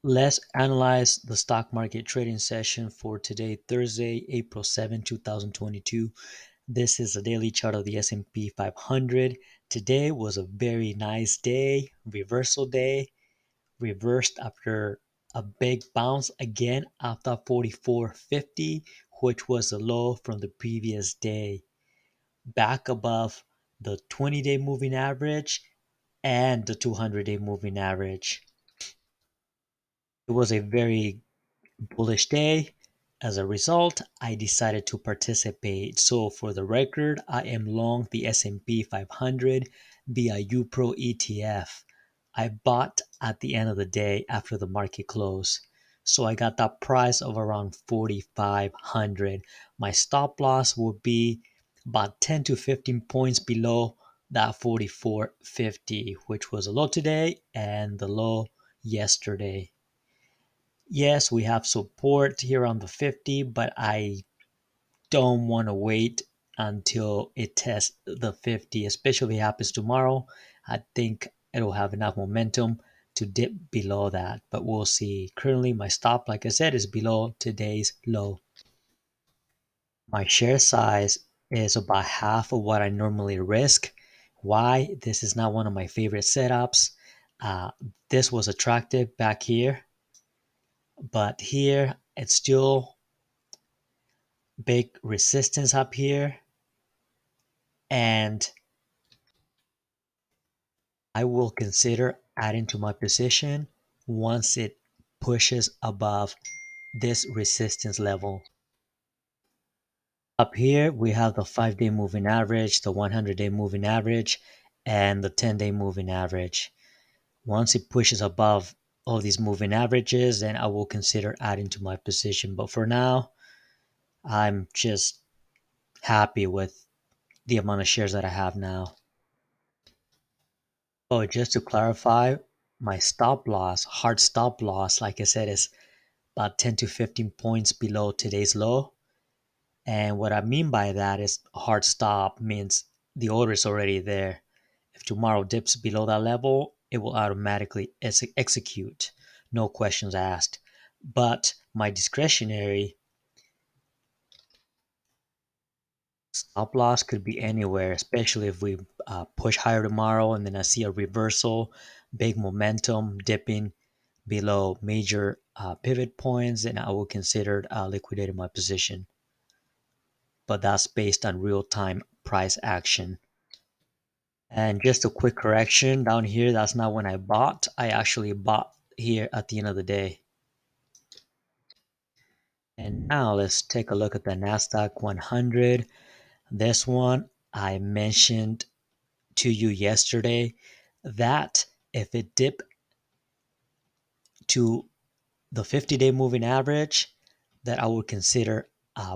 Let's analyze the stock market trading session for today, Thursday, April 7, 2022. This is a daily chart of the S&P 500. Today was a very nice day, reversal day, reversed after a big bounce again after 44.50, which was the low from the previous day, back above the 20-day moving average and the 200-day moving average. It was a very bullish day. As a result, I decided to participate. So for the record, I am long the S&P 500 via UPRO ETF. I bought at the end of the day after the market closed. So I got that price of around 4,500. My stop loss would be about 10 to 15 points below that 44.50, which was a low today and the low yesterday. Yes, we have support here on the 50, but I don't want to wait until it tests the 50, especially if it happens tomorrow. I think it'll have enough momentum to dip below that, but we'll see. Currently, my stop, like I said, is below today's low. My share size is about half of what I normally risk. Why? This is not one of my favorite setups. Uh, this was attractive back here, but here it's still big resistance up here, and I will consider adding to my position once it pushes above this resistance level. Up here we have the 5-day moving average, the 100-day moving average, and the 10-day moving average. Once it pushes above all these moving averages, then I will consider adding to my position. But for now, I'm just happy with the amount of shares that I have now. Oh, just to clarify, my stop loss, hard stop loss, like I said, is about 10 to 15 points below today's low. And what I mean by that is hard stop means the order is already there. If tomorrow dips below that level, it will automatically execute, no questions asked. But my discretionary stop loss could be anywhere, especially if we push higher tomorrow and then I see a reversal, big momentum dipping below major pivot points, and I will consider liquidating my position. But that's based on real time price action. And just a quick correction down here, that's not when I bought. I actually bought here at the end of the day. And now let's take a look at the NASDAQ 100. This one I mentioned to you yesterday that if it dipped to the 50-day moving average, that I would consider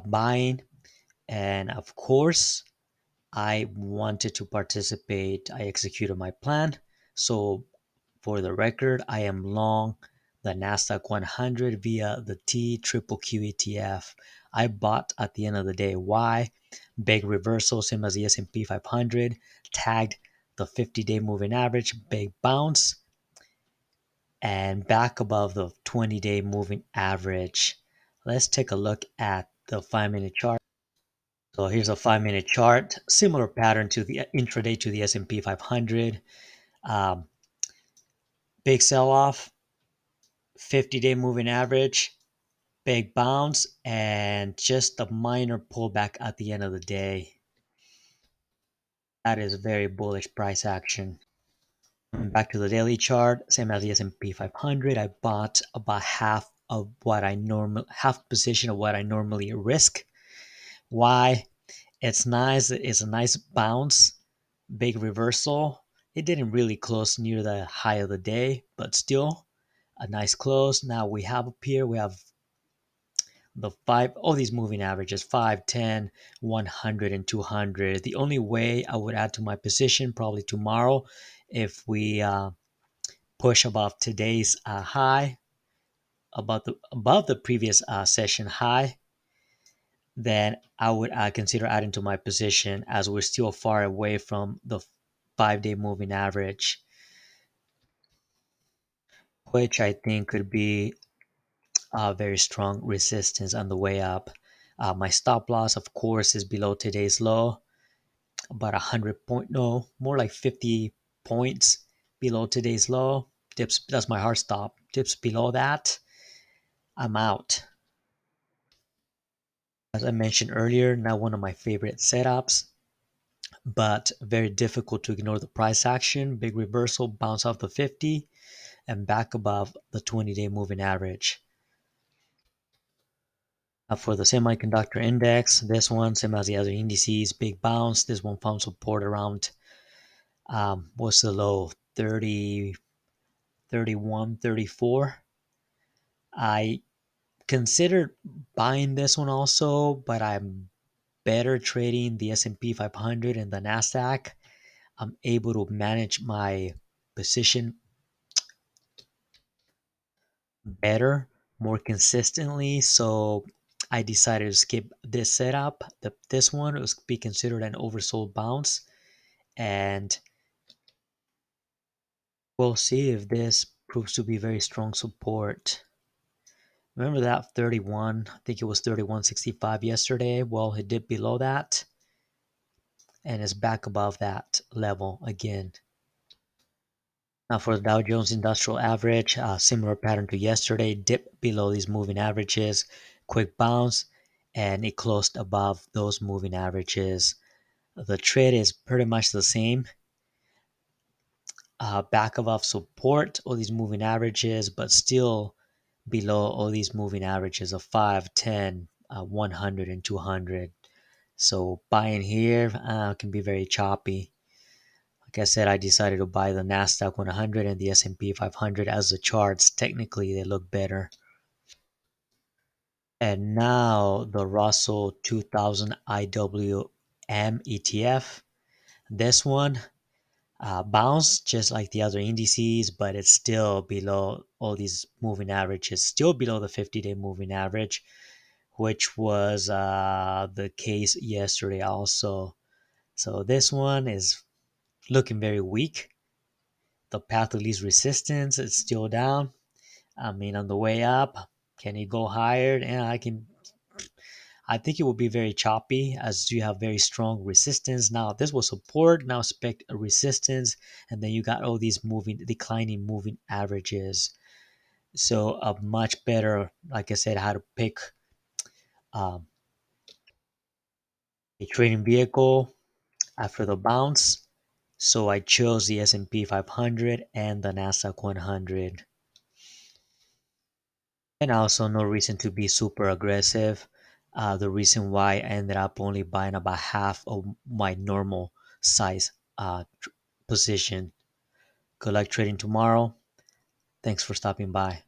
buying. And of course, I wanted to participate. I executed my plan. So for the record, I am long the NASDAQ 100 via the TQQQ ETF. I bought at the end of the day. Why? Big reversal, same as the S&P 500, tagged the 50-day moving average, big bounce, and back above the 20-day moving average. Let's take a look at the 5-minute chart. So here's a 5-minute chart, similar pattern to the intraday to the S&P 500. Um, Big sell-off, 50-day moving average, big bounce, and just a minor pullback at the end of the day. That is very bullish price action. Back to the daily chart, same as the S&P 500. I bought about half position of what I normally risk. Why? It's nice. It's a nice bounce, big reversal. It didn't really close near the high of the day, but still a nice close. Now we have up here, we have the all these moving averages 5, 10, 100, and 200. The only way I would add to my position probably tomorrow if we push above today's high, above the previous session high, then I would consider adding to my position as we're still far away from the 5-day moving average, which I think could be a very strong resistance on the way up. My stop loss, of course, is below today's low, about 100 point, no, more like 50 points below today's low. Dips, that's my hard stop. Dips below that, I'm out. As I mentioned earlier, not one of my favorite setups, but very difficult to ignore the price action. Big reversal, bounce off the 50 and back above the 20-day moving average. For the semiconductor index, this one, same as the other indices, big bounce. This one found support around, what's the low? 30, 31, 34. I considered buying this one also, but I'm better trading the S&P 500 and the Nasdaq. I'm able to manage my position better, more consistently. So I decided to skip this setup. This one was be considered an oversold bounce, and we'll see if this proves to be very strong support. Remember that 31? I think it was 31.65 yesterday. Well, it dipped below that and is back above that level again. Now for the Dow Jones Industrial Average, similar pattern to yesterday, dip below these moving averages, quick bounce, and it closed above those moving averages. The trade is pretty much the same, back above support, all these moving averages, but still below all these moving averages of 5, 10, 100, and 200. So buying here can be very choppy. Like I said, I decided to buy the Nasdaq 100 and the S&P 500 as the charts. Technically, they look better. And now the Russell 2000 Iwm Etf. This one bounced just like the other indices, but it's still below all these moving averages, still below the 50-day moving average, which was the case yesterday also. So this one is looking very weak. The path of least resistance is still down. I mean, on the way up, can it go higher? And I think it will be very choppy as you have very strong resistance. Now this was support. Now expect a resistance, and then you got all these declining moving averages. So a much better, like I said, how to pick um, a trading vehicle after the bounce. So I chose the S&P 500 and the Nasdaq 100. And also no reason to be super aggressive. The reason why I ended up only buying about half of my normal size position. Good luck trading tomorrow. Thanks for stopping by.